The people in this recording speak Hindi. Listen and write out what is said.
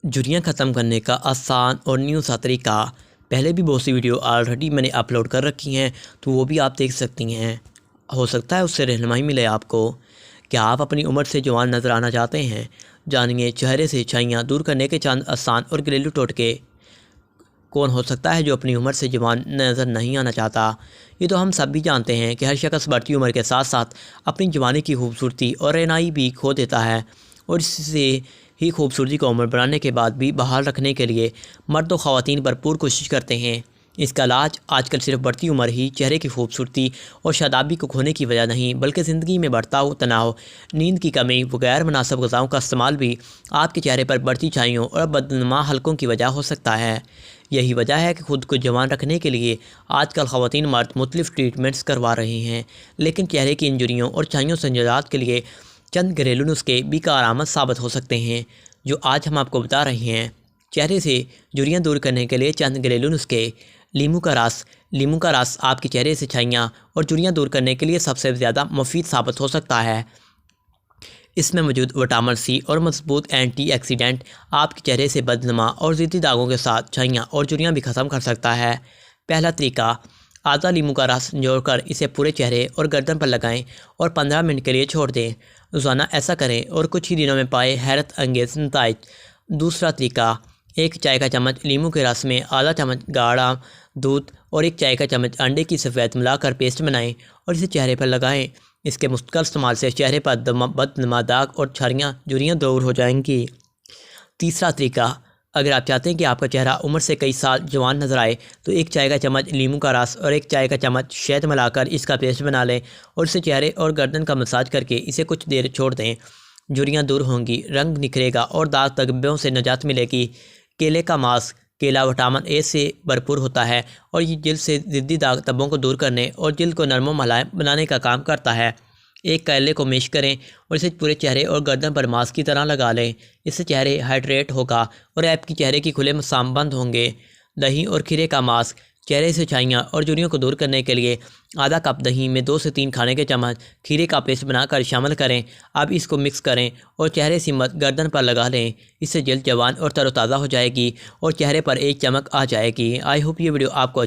झुर्रियाँ ख़त्म करने का आसान और न्यू सा तरीका। पहले भी बहुत सी वीडियो ऑलरेडी मैंने अपलोड कर रखी हैं, तो वो भी आप देख सकती हैं। हो सकता है उससे रहनुमाई मिले आपको। क्या आप अपनी उम्र से जवान नज़र आना चाहते हैं? जानिए चेहरे से छाइयाँ दूर करने के चंद आसान और घरेलू टोटके। कौन हो सकता है जो अपनी उम्र से जवान नज़र नहीं आना चाहता? ये तो हम सब भी जानते हैं कि हर शख्स बढ़ती उम्र के साथ साथ अपनी जवानी की खूबसूरती और रहनाई भी खो देता है, और इससे ही खूबसूरती को उम्र बढ़ाने के बाद भी बहाल रखने के लिए मर्द व ख़वातीन भरपूर कोशिश करते हैं। इसका इलाज आजकल सिर्फ बढ़ती उम्र ही चेहरे की खूबसूरती और शादाबी को खोने की वजह नहीं, बल्कि ज़िंदगी में बढ़ता हुआ तनाव, नींद की कमी व गैर मुनासिब ग़िज़ाओं का इस्तेमाल भी आपके चेहरे पर बढ़ती छाइयों और बदनुमा हलकों की वजह हो सकता है। यही वजह है कि ख़ुद को जवान रखने के लिए आजकल ख़वातीन मर्द मुख्तलिफ़ ट्रीटमेंट्स करवा रहे हैं, लेकिन चेहरे की इंजुरियों और छाइयों से निजात के लिए चंद घरेलू नुस्खे भी कारआमद साबित हो सकते हैं, जो आज हम आपको बता रहे हैं। चेहरे से झुर्रियाँ दूर करने के लिए चंद घरेलू नुस्खे। लीमू का रस। लीमू का रस आपके चेहरे से छाइयाँ और झुर्रियाँ दूर करने के लिए सबसे ज़्यादा मुफीद साबित हो सकता है। इसमें मौजूद विटामिन सी और मजबूत एंटीऑक्सीडेंट आपके चेहरे से बदनुमा और ज़िद्दी दागों के साथ छाइयाँ और झुर्रियाँ भी ख़त्म कर सकता है। पहला तरीका, आधा लीमू का रस निचोड़कर इसे पूरे चेहरे और गर्दन पर लगाएं और 15 मिनट के लिए छोड़ दें। रोज़ाना ऐसा करें और कुछ ही दिनों में पाए हैरत अंगेज़ नताइज। दूसरा तरीका, एक चाय का चम्मच लीमू के रस में आधा चम्मच गाढ़ा दूध और एक चाय का चम्मच अंडे की सफ़ेद मिलाकर पेस्ट बनाएं और इसे चेहरे पर लगाएं। इसके मुस्तकिल इस्तेमाल से चेहरे पर बदनुमा दाग और झुर्रियाँ दूर हो जाएंगी। तीसरा तरीका, अगर आप चाहते हैं कि आपका चेहरा उम्र से कई साल जवान नज़र आए, तो एक चाय का चम्मच लीमू का रस और एक चाय का चम्मच शहद मिलाकर इसका पेस्ट बना लें और इसे चेहरे और गर्दन का मसाज करके इसे कुछ देर छोड़ दें। झुर्रियाँ दूर होंगी, रंग निखरेगा और दाग धब्बों से निजात मिलेगी। केले का मास्क। केला विटामिन ए से भरपूर होता है और ये जिल्द से ज़िद्दी दाग धब्बों को दूर करने और जिल्द को नरम व मुलायम बनाने का काम करता है। एक केले को मैश करें और इसे पूरे चेहरे और गर्दन पर मास्क की तरह लगा लें। इससे चेहरे हाइड्रेट होगा और आपकी चेहरे की खुले मसाम बंद होंगे। दही और खीरे का मास्क। चेहरे से छाइयाँ और झुर्रियों को दूर करने के लिए आधा कप दही में 2 से 3 खाने के चम्मच खीरे का पेस्ट बनाकर शामिल करें। अब इसको मिक्स करें और चेहरे से गर्दन पर लगा लें। इससे जल्द जवान और तरोताज़ा हो जाएगी और चेहरे पर एक चमक आ जाएगी। आई होप ये वीडियो आपको